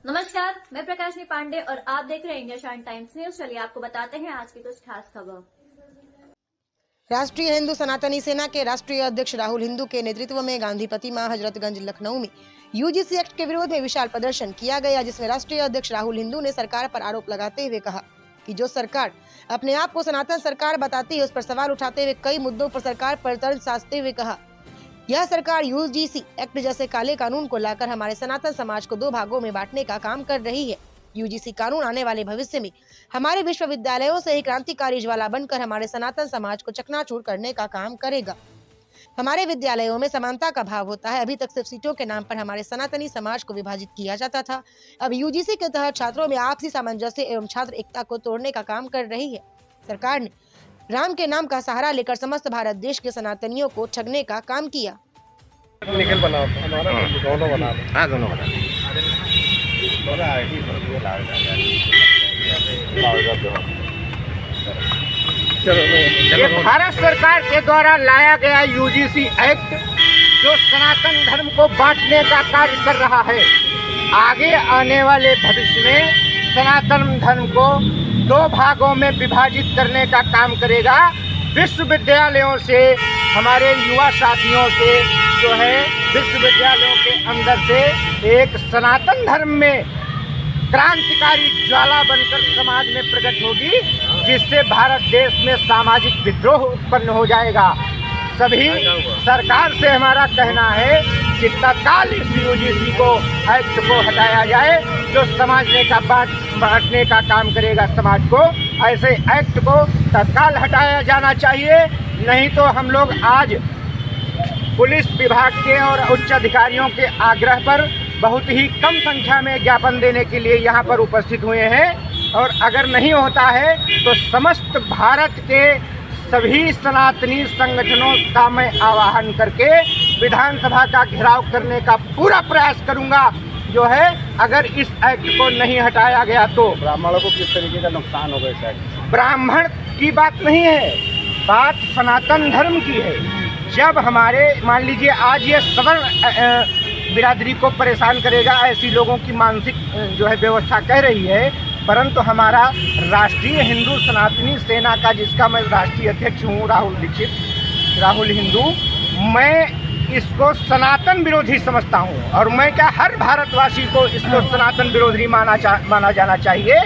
नमस्कार, मैं प्रकाशनी पांडे और आप देख रहे हैं इंडिया शाइन टाइम्स न्यूज। चलिए आपको बताते हैं आज की कुछ खास खबर। राष्ट्रीय हिंदू सनातनी सेना के राष्ट्रीय अध्यक्ष राहुल हिंदू के नेतृत्व में गांधी प्रतिमा हजरतगंज लखनऊ में यूजीसी एक्ट के विरोध में विशाल प्रदर्शन किया गया, जिसमें राष्ट्रीय अध्यक्ष राहुल हिंदू ने सरकार पर आरोप लगाते हुए कहा कि जो सरकार अपने आप को सनातन सरकार बताती है, उस पर सवाल उठाते हुए कई मुद्दों पर सरकार पर तंज साधते हुए कहा, यह सरकार यूजीसी एक्ट जैसे काले कानून को लाकर हमारे सनातन समाज को दो भागों में बांटने का काम कर रही है। यूजीसी कानून आने वाले भविष्य में हमारे विश्वविद्यालयों से ही क्रांतिकारी ज्वाला बनकर हमारे सनातन समाज को चकनाचूर करने का काम करेगा। हमारे विद्यालयों में समानता का भाव होता है। अभी तक सिर्फ सीटों के नाम पर हमारे सनातनी समाज को विभाजित किया जाता था। अब यूजीसी के तहत छात्रों में आपसी सामंजस्य एवं छात्र एकता को तोड़ने का काम कर रही है। सरकार ने राम के नाम का सहारा लेकर समस्त भारत देश के सनातनियों को ठगने का काम किया। निकल बना हमारा दोनों बना लो। हाँ, दोनों बना ये भारत सरकार के द्वारा लाया गया यूजीसी एक्ट जो सनातन धर्म को बांटने का कार्य कर रहा है। आगे आने वाले भविष्य में सनातन धर्म को दो भागों में विभाजित करने का काम करेगा। विश्वविद्यालयों से हमारे युवा साथियों से जो है विश्वविद्यालयों के अंदर से एक सनातन धर्म में क्रांतिकारी ज्वाला बनकर समाज में प्रकट होगी, जिससे भारत देश में सामाजिक विद्रोह उत्पन्न हो जाएगा। सभी सरकार से हमारा कहना है कि तत्काल इस यूजीसी को एक्ट को हटाया जाए जो समझने का बांटने का काम करेगा समाज को। ऐसे एक्ट को तत्काल हटाया जाना चाहिए, नहीं तो हम लोग आज पुलिस विभाग के और उच्च अधिकारियों के आग्रह पर बहुत ही कम संख्या में ज्ञापन देने के लिए यहाँ पर उपस्थित हुए हैं। और अगर नहीं होता है तो समस्त भारत के सभी सनातनी संगठनों का मैं आह्वान करके विधानसभा का घेराव करने का पूरा प्रयास करूँगा। जो है अगर इस एक्ट को नहीं हटाया गया तो ब्राह्मणों को किस तरीके का नुकसान होगा इस एक्ट? ब्राह्मण की बात नहीं है, बात सनातन धर्म की है। जब हमारे मान लीजिए आज ये सवर्ण बिरादरी को परेशान करेगा, ऐसी लोगों की मानसिक जो है व्यवस्था कह रही है, परंतु हमारा राष्ट्रीय हिंदू सनातनी सेना का जिसका मैं राष्ट्रीय अध्यक्ष हूँ राहुल हिंदू, मैं इसको सनातन विरोधी समझता हूँ। और मैं क्या हर भारतवासी को इसको सनातन विरोधी माना जाना चाहिए,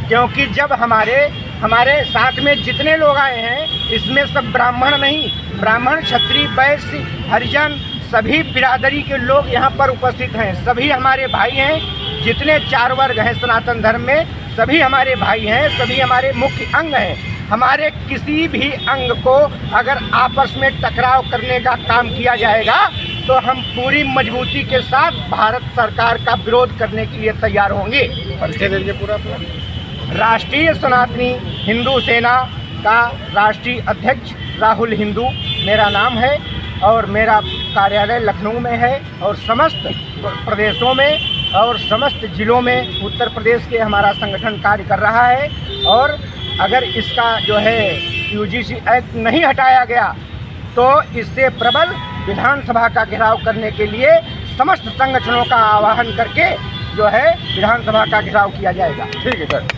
क्योंकि जब हमारे साथ में जितने लोग आए हैं इसमें सब ब्राह्मण नहीं, ब्राह्मण क्षत्रिय वैश्य हरिजन सभी बिरादरी के लोग यहाँ पर उपस्थित हैं। सभी हमारे भाई हैं, जितने चार वर्ग हैं सनातन धर्म में सभी हमारे भाई हैं, सभी हमारे मुख्य अंग हैं। हमारे किसी भी अंग को अगर आपस में टकराव करने का काम किया जाएगा तो हम पूरी मजबूती के साथ भारत सरकार का विरोध करने के लिए तैयार होंगे। परिचय देंगे पूरा राष्ट्रीय सनातनी हिंदू सेना का राष्ट्रीय अध्यक्ष राहुल हिंदू मेरा नाम है और मेरा कार्यालय लखनऊ में है और समस्त प्रदेशों में और समस्त जिलों में उत्तर प्रदेश के हमारा संगठन कार्य कर रहा है। और अगर इसका जो है यूजीसी एक्ट नहीं हटाया गया तो इससे प्रबल विधानसभा का घेराव करने के लिए समस्त संगठनों का आह्वान करके जो है विधानसभा का घेराव किया जाएगा। ठीक है सर।